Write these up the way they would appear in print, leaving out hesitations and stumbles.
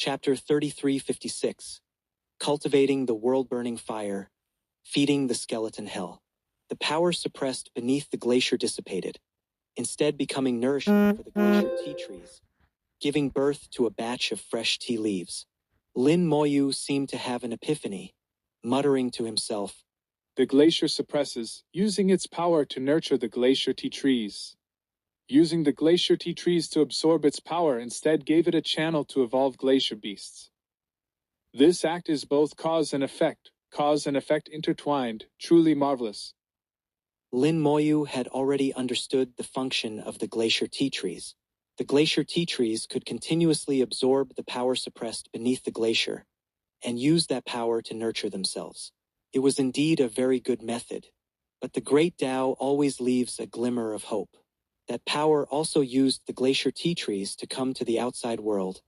Chapter 3356. Cultivating the world-burning fire, feeding the skeleton hell. The power suppressed beneath the glacier dissipated, instead becoming nourishment for the glacier tea trees, giving birth to a batch of fresh tea leaves. Lin Moyu seemed to have an epiphany, muttering to himself, "The glacier suppresses, using its power to nurture the glacier tea trees. Using the glacier tea trees to absorb its power instead gave it a channel to evolve glacier beasts. This act is both cause and effect intertwined, truly marvelous." Lin Moyu had already understood the function of the glacier tea trees. The glacier tea trees could continuously absorb the power suppressed beneath the glacier, and use that power to nurture themselves. It was indeed a very good method, but the great Tao always leaves a glimmer of hope. That power also used the glacier tea trees to come to the outside world,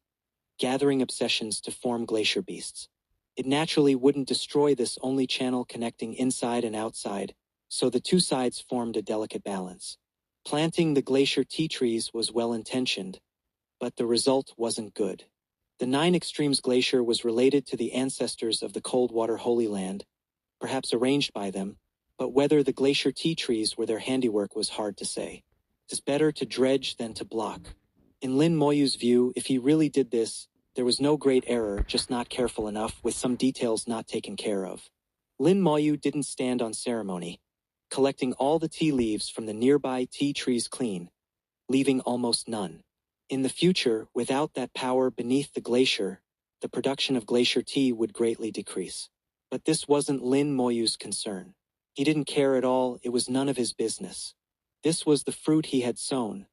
gathering obsessions to form glacier beasts. It naturally wouldn't destroy this only channel connecting inside and outside, so the two sides formed a delicate balance. Planting the glacier tea trees was well-intentioned, but the result wasn't good. The Nine Extremes Glacier was related to the ancestors of the Coldwater Holy Land, perhaps arranged by them, but whether the glacier tea trees were their handiwork was hard to say. It's better to dredge than to block. In Lin Moyu's view, if he really did this, there was no great error, just not careful enough, with some details not taken care of. Lin Moyu didn't stand on ceremony, collecting all the tea leaves from the nearby tea trees clean, leaving almost none. In the future, without that power beneath the glacier, the production of glacier tea would greatly decrease. But this wasn't Lin Moyu's concern. He didn't care at all, it was none of his business. This was the fruit he had sown.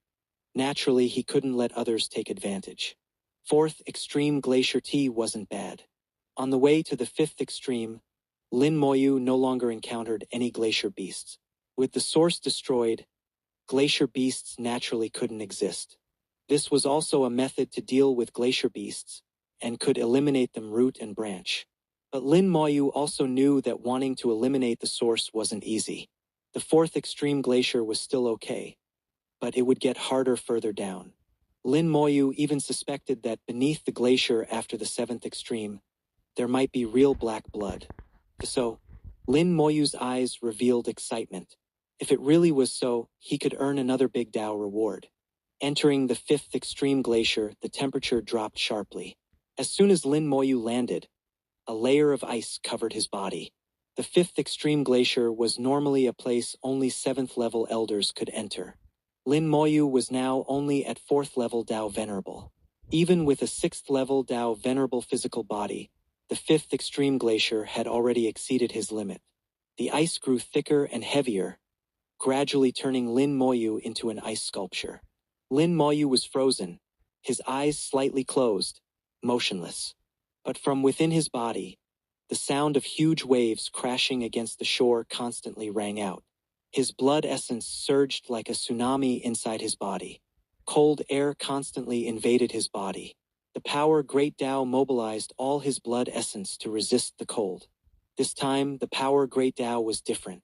Naturally, he couldn't let others take advantage. Fourth extreme glacier tea wasn't bad. On the way to the fifth extreme, Lin Moyu no longer encountered any glacier beasts. With the source destroyed, glacier beasts naturally couldn't exist. This was also a method to deal with glacier beasts, and could eliminate them root and branch. But Lin Moyu also knew that wanting to eliminate the source wasn't easy. The fourth extreme glacier was still okay, but it would get harder further down. Lin Moyu even suspected that beneath the glacier after the seventh extreme, there might be real black blood. So, Lin Moyu's eyes revealed excitement. If it really was so, he could earn another big Tao reward. Entering the fifth extreme glacier, the temperature dropped sharply. As soon as Lin Moyu landed, a layer of ice covered his body. The fifth extreme glacier was normally a place only 7th level elders could enter. Lin Moyu was now only at 4th level Tao Venerable. Even with a 6th level Tao Venerable physical body, the 5th extreme glacier had already exceeded his limit. The ice grew thicker and heavier, gradually turning Lin Moyu into an ice sculpture. Lin Moyu was frozen, his eyes slightly closed, motionless. But from within his body, the sound of huge waves crashing against the shore constantly rang out. His blood essence surged like a tsunami inside his body. Cold air constantly invaded his body. The power Great Tao mobilized all his blood essence to resist the cold. This time, the power Great Tao was different.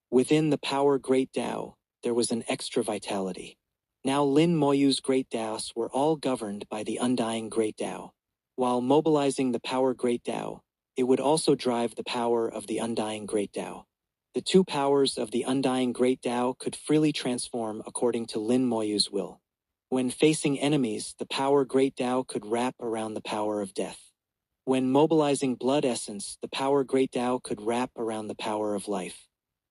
Within the power Great Tao, there was an extra vitality. Now Lin Moyu's Great Taos were all governed by the undying Great Tao. While mobilizing the power Great Tao, it would also drive the power of the undying Great Tao. The two powers of the undying Great Tao could freely transform according to Lin Moyu's will. When facing enemies, the power Great Tao could wrap around the power of death. When mobilizing blood essence, the power Great Tao could wrap around the power of life.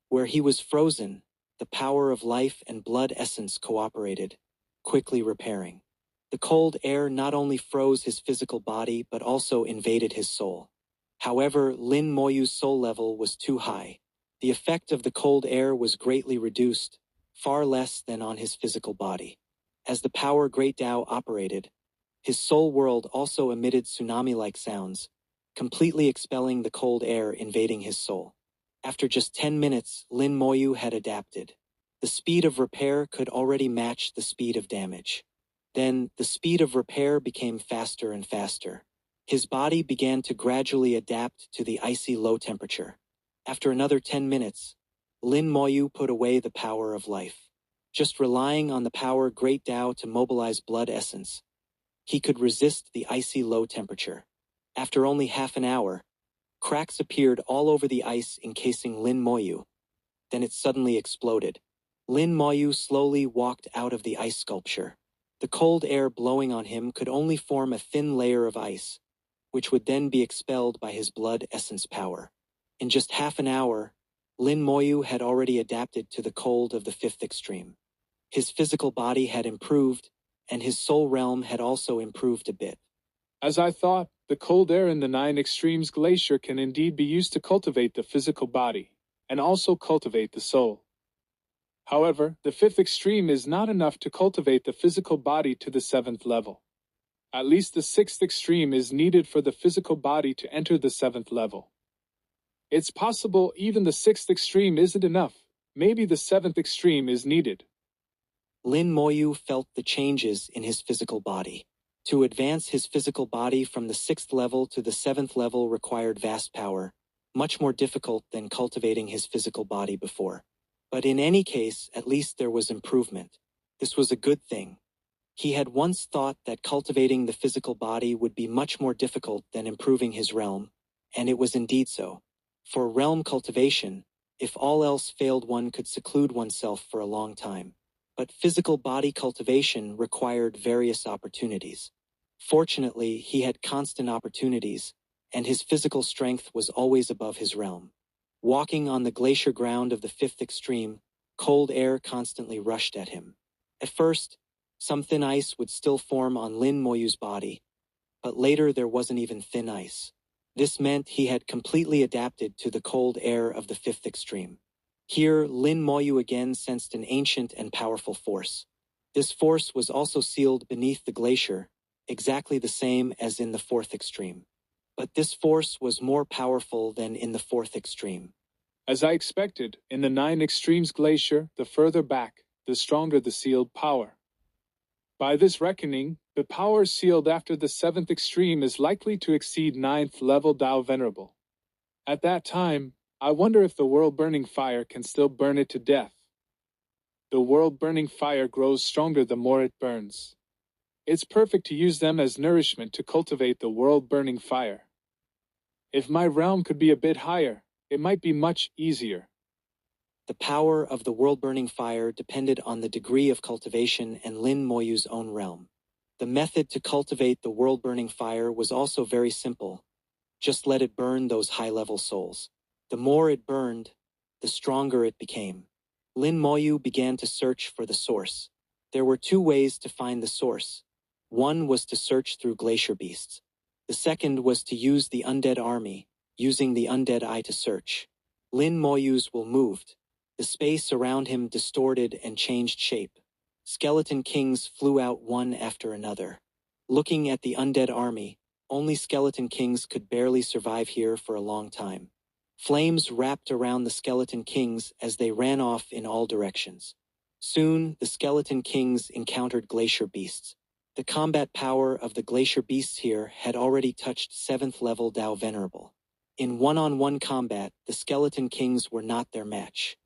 Where he was frozen, the power of life and blood essence cooperated, quickly repairing. The cold air not only froze his physical body but also invaded his soul. However, Lin Moyu's soul level was too high. The effect of the cold air was greatly reduced, far less than on his physical body. As the power Great Tao operated, his soul world also emitted tsunami-like sounds, completely expelling the cold air invading his soul. After just 10 minutes, Lin Moyu had adapted. The speed of repair could already match the speed of damage. Then, the speed of repair became faster and faster. His body began to gradually adapt to the icy low temperature. After another 10 minutes, Lin Moyu put away the power of life. Just relying on the power Great Tao to mobilize blood essence, he could resist the icy low temperature. After only half an hour, cracks appeared all over the ice encasing Lin Moyu. Then it suddenly exploded. Lin Moyu slowly walked out of the ice sculpture. The cold air blowing on him could only form a thin layer of ice, which would then be expelled by his blood essence power. In just half an hour, Lin Moyu had already adapted to the cold of the fifth extreme. His physical body had improved, and his soul realm had also improved a bit. As I thought, the cold air in the 9 Extremes Glacier can indeed be used to cultivate the physical body, and also cultivate the soul. However, the 5th extreme is not enough to cultivate the physical body to the 7th level. At least the 6th extreme is needed for the physical body to enter the 7th level. It's possible even the 6th extreme isn't enough. Maybe the 7th extreme is needed. Lin Moyu felt the changes in his physical body. To advance his physical body from the 6th level to the 7th level required vast power, much more difficult than cultivating his physical body before. But in any case, at least there was improvement. This was a good thing. He had once thought that cultivating the physical body would be much more difficult than improving his realm, and it was indeed so. For realm cultivation, if all else failed, one could seclude oneself for a long time. But physical body cultivation required various opportunities. Fortunately, he had constant opportunities, and his physical strength was always above his realm. Walking on the glacier ground of the 5th extreme, cold air constantly rushed at him. At first, some thin ice would still form on Lin Moyu's body, but later there wasn't even thin ice. This meant he had completely adapted to the cold air of the 5th extreme. Here, Lin Moyu again sensed an ancient and powerful force. This force was also sealed beneath the glacier, exactly the same as in the 4th extreme. But this force was more powerful than in the 4th extreme. As I expected, in the 9 Extremes Glacier, the further back, the stronger the sealed power. By this reckoning, the power sealed after the 7th extreme is likely to exceed 9th level Dao Venerable. At that time, I wonder if the world-burning fire can still burn it to death. The world-burning fire grows stronger the more it burns. It's perfect to use them as nourishment to cultivate the world-burning fire. If my realm could be a bit higher, it might be much easier. The power of the world-burning fire depended on the degree of cultivation and Lin Moyu's own realm. The method to cultivate the world-burning fire was also very simple. Just let it burn those high-level souls. The more it burned, the stronger it became. Lin Moyu began to search for the source. There were two ways to find the source. One was to search through glacier beasts. The second was to use the undead army, using the undead eye to search. Lin Moyu's will moved. The space around him distorted and changed shape. Skeleton kings flew out one after another. Looking at the undead army, only skeleton kings could barely survive here for a long time. Flames wrapped around the skeleton kings as they ran off in all directions. Soon, the skeleton kings encountered glacier beasts. The combat power of the glacier beasts here had already touched 7th level Dao Venerable. In one-on-one combat, the skeleton kings were not their match.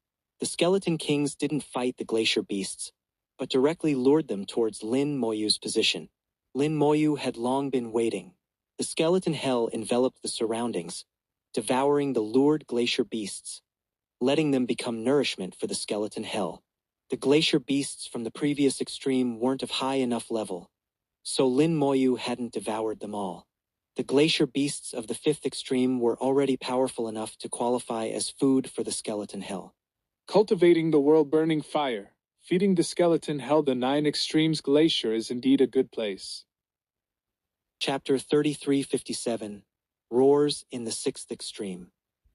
The skeleton kings didn't fight the glacier beasts, but directly lured them towards Lin Moyu's position. Lin Moyu had long been waiting. The skeleton hell enveloped the surroundings, devouring the lured glacier beasts, letting them become nourishment for the skeleton hell. The glacier beasts from the previous extreme weren't of high enough level, so Lin Moyu hadn't devoured them all. The glacier beasts of the 5th extreme were already powerful enough to qualify as food for the skeleton hell. Cultivating the world-burning fire, feeding the skeleton hell, the 9 Extremes Glacier is indeed a good place. Chapter 3357, Roars in the 6th Extreme.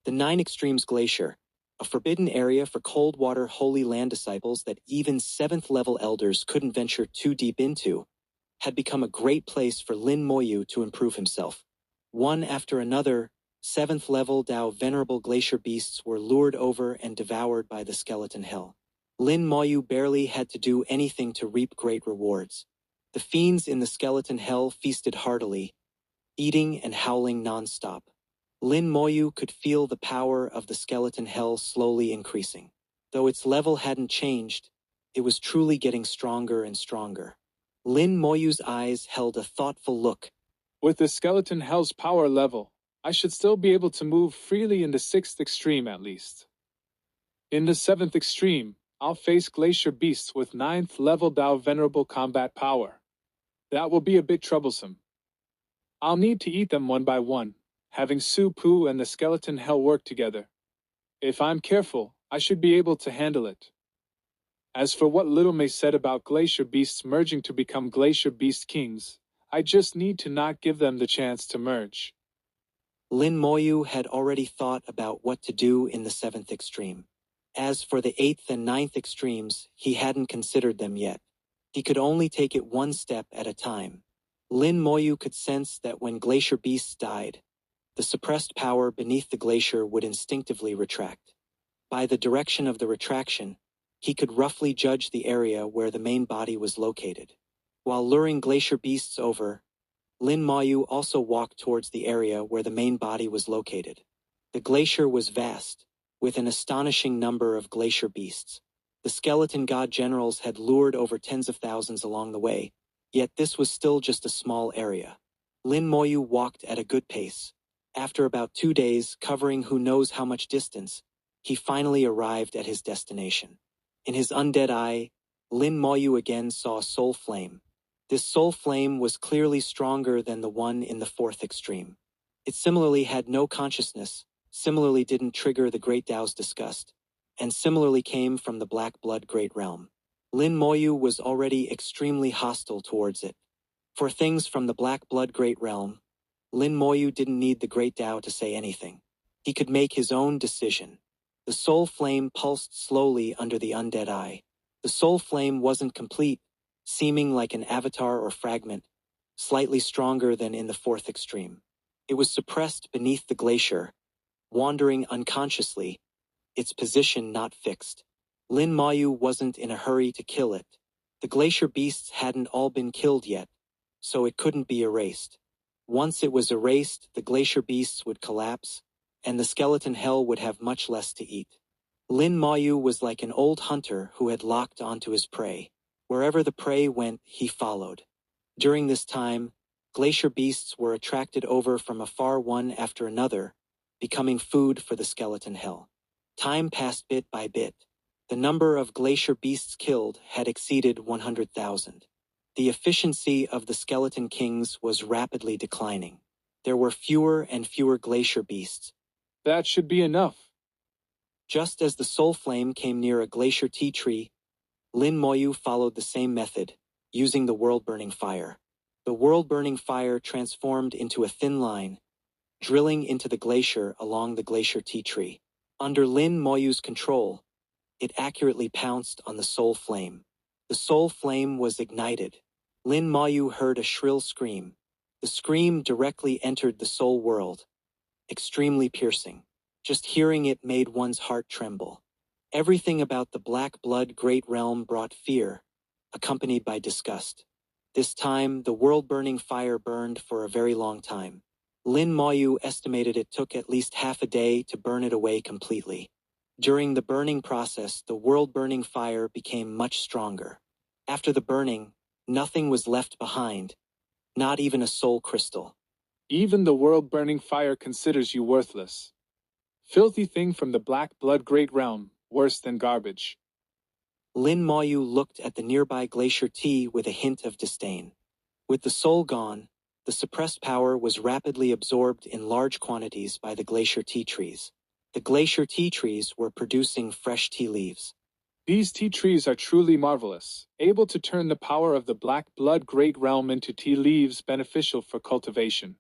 The 9 Extremes Glacier, a forbidden area for cold water holy land disciples that even 7th level elders couldn't venture too deep into, had become a great place for Lin Moyu to improve himself. One after another, 7th level Dao Venerable glacier beasts were lured over and devoured by the skeleton hell. Lin Moyu barely had to do anything to reap great rewards. The fiends in the skeleton hell feasted heartily, eating and howling non-stop. Lin Moyu could feel the power of the skeleton hell slowly increasing. Though its level hadn't changed, it was truly getting stronger and stronger. Lin Moyu's eyes held a thoughtful look. With the skeleton hell's power level, I should still be able to move freely in the 6th extreme at least. In the 7th extreme, I'll face glacier beasts with 9th level Dao venerable combat power. That will be a bit troublesome. I'll need to eat them one by one, having Su Pu and the skeleton hell work together. If I'm careful, I should be able to handle it. As for what little May said about glacier beasts merging to become glacier beast kings, I just need to not give them the chance to merge. Lin Moyu had already thought about what to do in the 7th extreme. As for the 8th and 9th extremes, he hadn't considered them yet. He could only take it one step at a time. Lin Moyu could sense that when glacier beasts died, the suppressed power beneath the glacier would instinctively retract. By the direction of the retraction, he could roughly judge the area where the main body was located. While luring glacier beasts over, Lin Moyu also walked towards the area where the main body was located. The glacier was vast, with an astonishing number of glacier beasts. The skeleton god generals had lured over tens of thousands along the way, yet this was still just a small area. Lin Moyu walked at a good pace. After about 2 days, covering who knows how much distance, he finally arrived at his destination. In his undead eye, Lin Moyu again saw a soul flame. This soul flame was clearly stronger than the one in the 4th extreme. It similarly had no consciousness, similarly didn't trigger the Great Tao's disgust, and similarly came from the Black Blood Great Realm. Lin Moyu was already extremely hostile towards it. For things from the Black Blood Great Realm, Lin Moyu didn't need the Great Tao to say anything. He could make his own decision. The soul flame pulsed slowly under the undead eye. The soul flame wasn't complete, seeming like an avatar or fragment, slightly stronger than in the 4th extreme. It was suppressed beneath the glacier, wandering unconsciously, its position not fixed. Lin Moyu wasn't in a hurry to kill it. The glacier beasts hadn't all been killed yet, so it couldn't be erased. Once it was erased, the glacier beasts would collapse, and the skeleton hell would have much less to eat. Lin Moyu was like an old hunter who had locked onto his prey. Wherever the prey went, he followed. During this time, glacier beasts were attracted over from afar one after another, becoming food for the skeleton hell. Time passed bit by bit. The number of glacier beasts killed had exceeded 100,000. The efficiency of the skeleton kings was rapidly declining. There were fewer and fewer glacier beasts. That should be enough. Just as the soul flame came near a glacier tea tree, Lin Moyu followed the same method, using the world-burning fire. The world-burning fire transformed into a thin line, drilling into the glacier along the glacier tea tree. Under Lin Moyu's control, it accurately pounced on the soul flame. The soul flame was ignited. Lin Moyu heard a shrill scream. The scream directly entered the soul world, extremely piercing. Just hearing it made one's heart tremble. Everything about the Black Blood Great Realm brought fear, accompanied by disgust. This time, the world-burning fire burned for a very long time. Lin Moyu estimated it took at least half a day to burn it away completely. During the burning process, the world-burning fire became much stronger. After the burning, nothing was left behind, not even a soul crystal. Even the world-burning fire considers you worthless. Filthy thing from the Black Blood Great Realm, worse than garbage. Lin Moyu looked at the nearby glacier tea with a hint of disdain. With the soul gone, the suppressed power was rapidly absorbed in large quantities by the glacier tea trees. The glacier tea trees were producing fresh tea leaves. These tea trees are truly marvelous, able to turn the power of the Black Blood Great Realm into tea leaves beneficial for cultivation.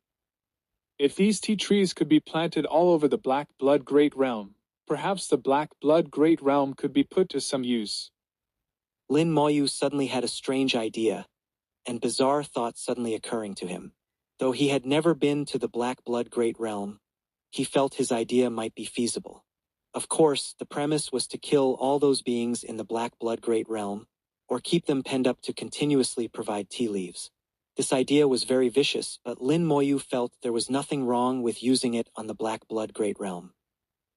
If these tea trees could be planted all over the Black Blood Great Realm, perhaps the Black Blood Great Realm could be put to some use. Lin Moyu suddenly had a strange idea, and bizarre thoughts suddenly occurring to him. Though he had never been to the Black Blood Great Realm, he felt his idea might be feasible. Of course, the premise was to kill all those beings in the Black Blood Great Realm, or keep them penned up to continuously provide tea leaves. This idea was very vicious, but Lin Moyu felt there was nothing wrong with using it on the Black Blood Great Realm.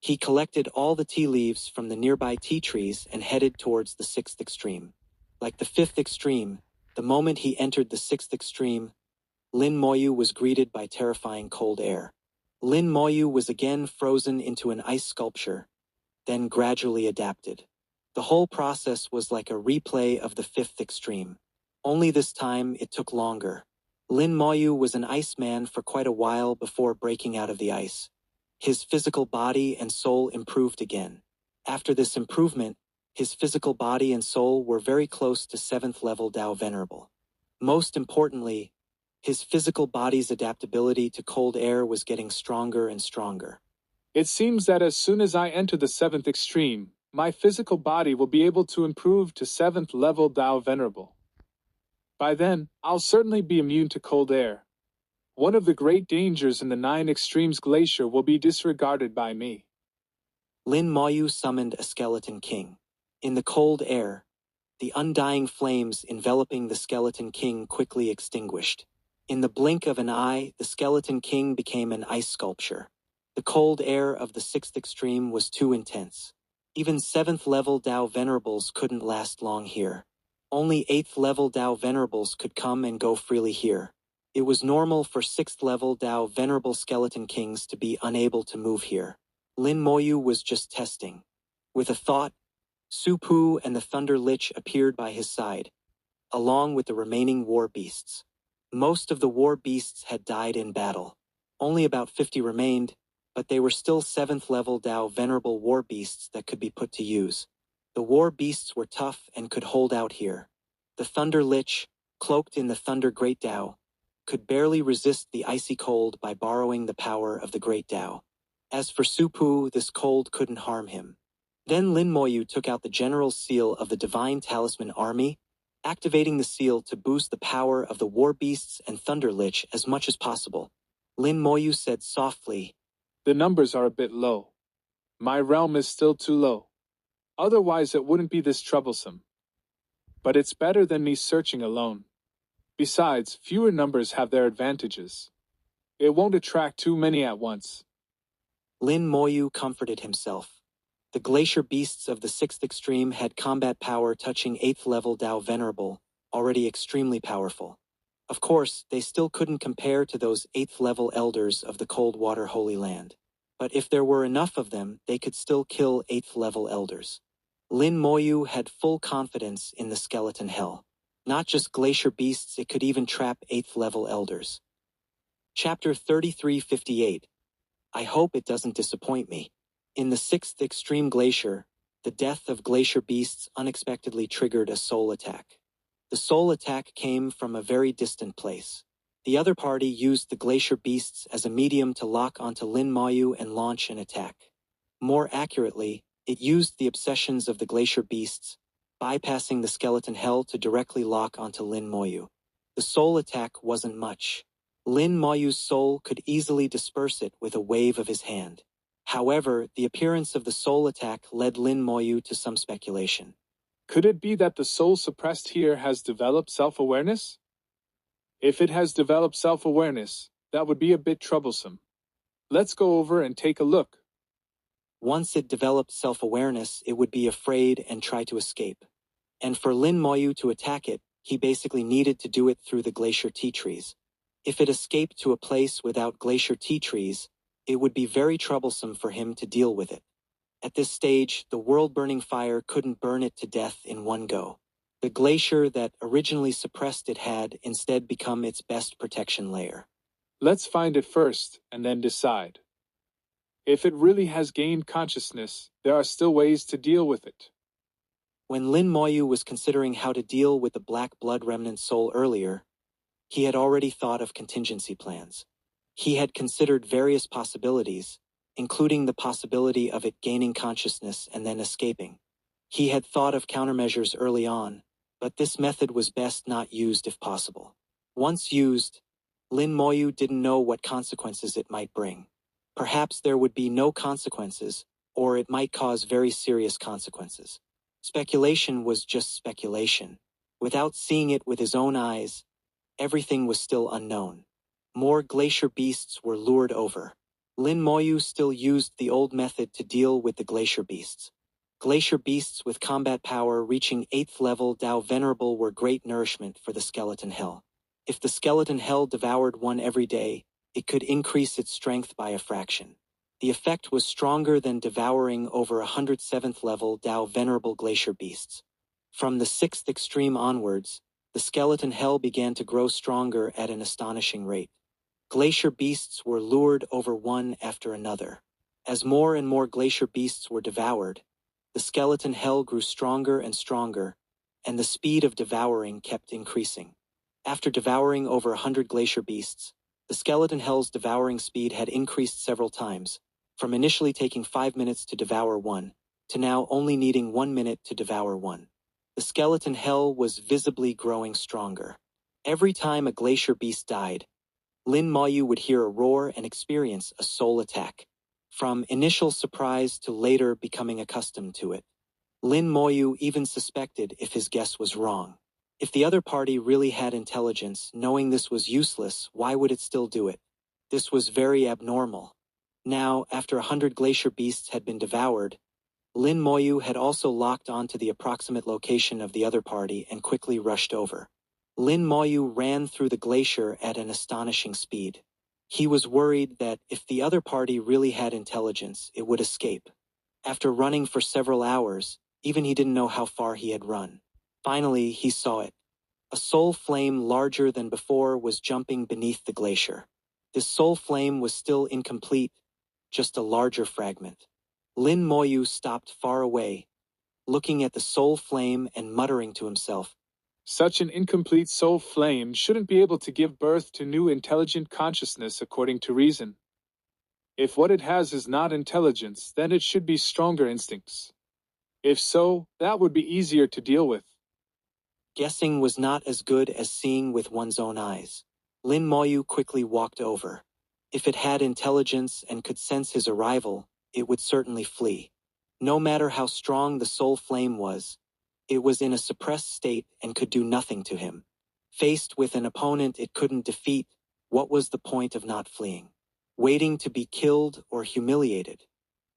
He collected all the tea leaves from the nearby tea trees and headed towards the 6th extreme. Like the 5th extreme, The moment he entered the sixth extreme, Lin Moyu was greeted by terrifying cold air. Lin Moyu was again frozen into an ice sculpture, then gradually adapted. The whole process was like a replay of the fifth extreme. Only this time it took longer. Lin Moyu was an iceman for quite a while before breaking out of the ice. His physical body and soul improved again. After this improvement, his physical body and soul were very close to 7th level Dao Venerable. Most importantly, his physical body's adaptability to cold air was getting stronger and stronger. It seems that as soon as I enter the 7th extreme, my physical body will be able to improve to 7th level Dao Venerable. By then, I'll certainly be immune to cold air. One of the great dangers in the 9 extremes glacier will be disregarded by me. Lin Moyu summoned a skeleton king. In the cold air, the undying flames enveloping the skeleton king quickly extinguished. In the blink of an eye, the skeleton king became an ice sculpture. The cold air of the 6th extreme was too intense. Even 7th level Dao Venerables couldn't last long here. Only 8th level Dao Venerables could come and go freely here. It was normal for 6th level Dao Venerable skeleton kings to be unable to move here. Lin Moyu was just testing. With a thought, Supu and the Thunder Lich appeared by his side, along with the remaining war beasts. Most of the war beasts had died in battle. Only about 50 remained, but they were still 7th level Dao Venerable war beasts that could be put to use. The war beasts were tough and could hold out here. The Thunder Lich, cloaked in the Thunder Great Dao, could barely resist the icy cold by borrowing the power of the Great Dao. As for Supu, this cold couldn't harm him. Then Lin Moyu took out the General's Seal of the Divine Talisman Army, activating the seal to boost the power of the War Beasts and Thunder Lich as much as possible. Lin Moyu said softly, "The numbers are a bit low. My realm is still too low. Otherwise it wouldn't be this troublesome. But it's better than me searching alone. Besides, fewer numbers have their advantages. It won't attract too many at once." Lin Moyu comforted himself. The glacier beasts of the 6th extreme had combat power touching 8th level Dao Venerable, already extremely powerful. Of course, they still couldn't compare to those 8th level elders of the Cold Water Holy Land. But if there were enough of them, they could still kill 8th level elders. Lin Moyu had full confidence in the skeleton hell. Not just glacier beasts, it could even trap 8th level elders. Chapter 3358. I hope it doesn't disappoint me. In the 6th extreme glacier, the death of glacier beasts unexpectedly triggered a soul attack. The soul attack came from a very distant place. The other party used the glacier beasts as a medium to lock onto Lin Moyu and launch an attack. More accurately, it used the obsessions of the glacier beasts, bypassing the skeleton hell to directly lock onto Lin Moyu. The soul attack wasn't much. Lin Moyu's soul could easily disperse it with a wave of his hand. However, the appearance of the soul attack led Lin Moyu to some speculation. Could it be that the soul suppressed here has developed self-awareness? If it has developed self-awareness, that would be a bit troublesome. Let's go over and take a look. Once it developed self-awareness, it would be afraid and try to escape. And for Lin Moyu to attack it, he basically needed to do it through the glacier tea trees. If it escaped to a place without glacier tea trees, it would be very troublesome for him to deal with it. At this stage, the world-burning fire couldn't burn it to death in one go. The glacier that originally suppressed it had instead become its best protection layer. Let's find it first, and then decide. If it really has gained consciousness, there are still ways to deal with it. When Lin Moyu was considering how to deal with the Black Blood Remnant soul earlier, he had already thought of contingency plans. He had considered various possibilities, including the possibility of it gaining consciousness and then escaping. He had thought of countermeasures early on, but this method was best not used if possible. Once used, Lin Moyu didn't know what consequences it might bring. Perhaps there would be no consequences, or it might cause very serious consequences. Speculation was just speculation. Without seeing it with his own eyes, everything was still unknown. More glacier beasts were lured over. Lin Moyu still used the old method to deal with the glacier beasts. Glacier beasts with combat power reaching 8th level Dao Venerable were great nourishment for the skeleton hell. If the skeleton hell devoured one every day, it could increase its strength by a fraction. The effect was stronger than devouring over 107th level Dao Venerable glacier beasts. From the 6th extreme onwards, the skeleton hell began to grow stronger at an astonishing rate. Glacier beasts were lured over one after another. As more and more glacier beasts were devoured, the skeleton hell grew stronger and stronger, and the speed of devouring kept increasing. After devouring over 100 glacier beasts, the skeleton hell's devouring speed had increased several times, from initially taking 5 minutes to devour one, to now only needing 1 minute to devour one. The skeleton hell was visibly growing stronger. Every time a glacier beast died, Lin Moyu would hear a roar and experience a soul attack. From initial surprise to later becoming accustomed to it, Lin Moyu even suspected if his guess was wrong. If the other party really had intelligence, knowing this was useless, why would it still do it? This was very abnormal. Now, after 100 glacier beasts had been devoured, Lin Moyu had also locked onto the approximate location of the other party and quickly rushed over. Lin Moyu ran through the glacier at an astonishing speed. He was worried that if the other party really had intelligence, it would escape. After running for several hours, even he didn't know how far he had run. Finally, he saw it. A soul flame larger than before was jumping beneath the glacier. This soul flame was still incomplete, just a larger fragment. Lin Moyu stopped far away, looking at the soul flame and muttering to himself, Such an incomplete soul flame shouldn't be able to give birth to new intelligent consciousness according to reason. If what it has is not intelligence, then it should be stronger instincts. If so, that would be easier to deal with. Guessing was not as good as seeing with one's own eyes. Lin Moyu quickly walked over. If it had intelligence and could sense his arrival, it would certainly flee. No matter how strong the soul flame was, it was in a suppressed state and could do nothing to him. Faced with an opponent it couldn't defeat, what was the point of not fleeing? Waiting to be killed or humiliated?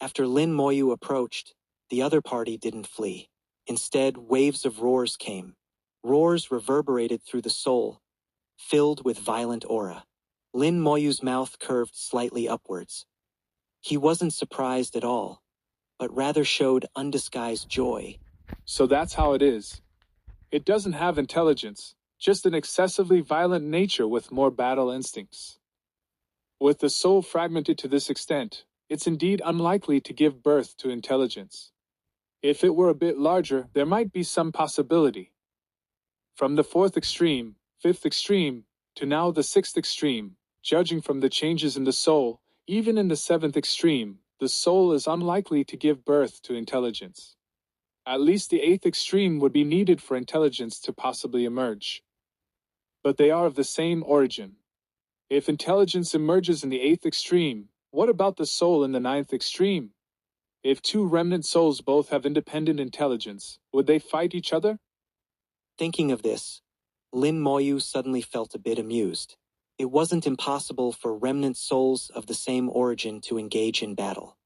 After Lin Moyu approached, the other party didn't flee. Instead, waves of roars came. Roars reverberated through the soul, filled with violent aura. Lin Moyu's mouth curved slightly upwards. He wasn't surprised at all, but rather showed undisguised joy. So that's how it is. It doesn't have intelligence, just an excessively violent nature with more battle instincts. With the soul fragmented to this extent, it's indeed unlikely to give birth to intelligence. If it were a bit larger, there might be some possibility. From the 4th extreme, 5th extreme, to now the 6th extreme, judging from the changes in the soul, even in the 7th extreme, the soul is unlikely to give birth to intelligence. At least the 8th extreme would be needed for intelligence to possibly emerge. But they are of the same origin. If intelligence emerges in the 8th extreme, what about the soul in the 9th extreme? If two remnant souls both have independent intelligence, would they fight each other? Thinking of this, Lin Moyu suddenly felt a bit amused. It wasn't impossible for remnant souls of the same origin to engage in battle.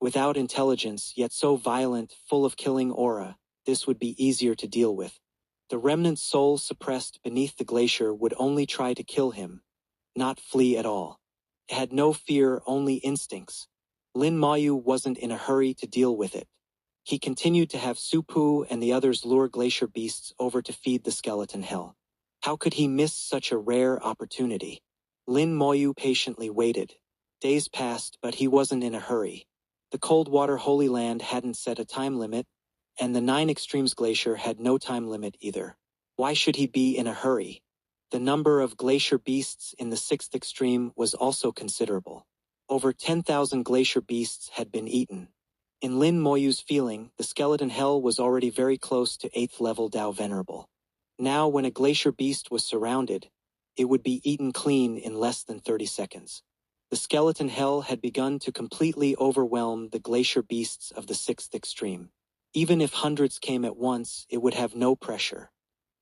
Without intelligence, yet so violent, full of killing aura, this would be easier to deal with. The remnant soul suppressed beneath the glacier would only try to kill him, not flee at all. It had no fear, only instincts. Lin Moyu wasn't in a hurry to deal with it. He continued to have Supu and the others lure glacier beasts over to feed the skeleton hell. How could he miss such a rare opportunity? Lin Moyu patiently waited. Days passed, but he wasn't in a hurry. The Coldwater Holy Land hadn't set a time limit, and the 9 Extremes Glacier had no time limit either. Why should he be in a hurry? The number of glacier beasts in the 6th extreme was also considerable. Over 10,000 glacier beasts had been eaten. In Lin Moyu's feeling, the skeleton hell was already very close to 8th level Dao Venerable. Now, when a glacier beast was surrounded, it would be eaten clean in less than 30 seconds. The skeleton hell had begun to completely overwhelm the glacier beasts of the 6th extreme. Even if hundreds came at once, it would have no pressure.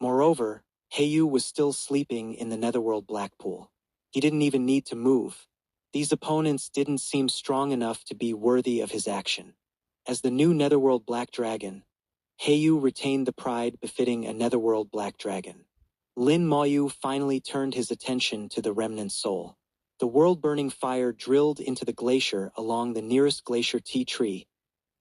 Moreover, Heiyu was still sleeping in the Netherworld Black Pool. He didn't even need to move. These opponents didn't seem strong enough to be worthy of his action. As the new Netherworld Black Dragon, Heiyu retained the pride befitting a Netherworld Black Dragon. Lin Moyu finally turned his attention to the remnant soul. The world-burning fire drilled into the glacier along the nearest glacier tea tree,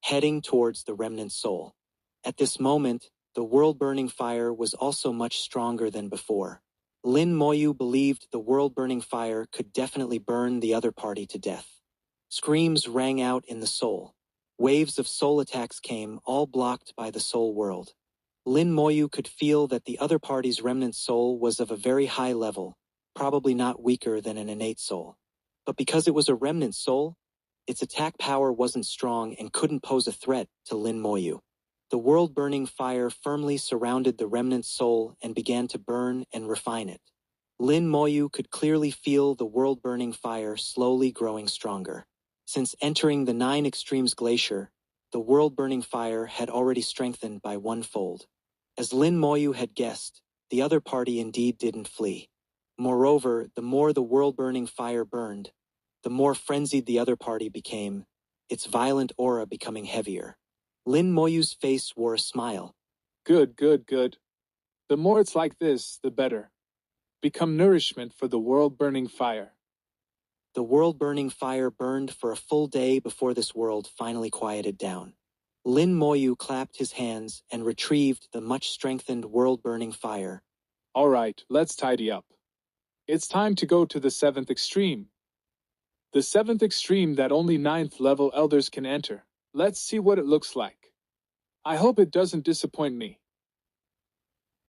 heading towards the remnant soul. At this moment, the world-burning fire was also much stronger than before. Lin Moyu believed the world-burning fire could definitely burn the other party to death. Screams rang out in the soul. Waves of soul attacks came, all blocked by the soul world. Lin Moyu could feel that the other party's remnant soul was of a very high level, probably not weaker than an innate soul. But because it was a remnant soul, its attack power wasn't strong and couldn't pose a threat to Lin Moyu. The world-burning fire firmly surrounded the remnant soul and began to burn and refine it. Lin Moyu could clearly feel the world-burning fire slowly growing stronger. Since entering the 9 Extremes Glacier, the world-burning fire had already strengthened by 1-fold. As Lin Moyu had guessed, the other party indeed didn't flee. Moreover, the more the world-burning fire burned, the more frenzied the other party became, its violent aura becoming heavier. Lin Moyu's face wore a smile. Good, good, good. The more it's like this, the better. Become nourishment for the world-burning fire. The world-burning fire burned for a full day before this world finally quieted down. Lin Moyu clapped his hands and retrieved the much-strengthened world-burning fire. All right, let's tidy up. It's time to go to the 7th extreme. The 7th extreme that only 9th level elders can enter. Let's see what it looks like. I hope it doesn't disappoint me.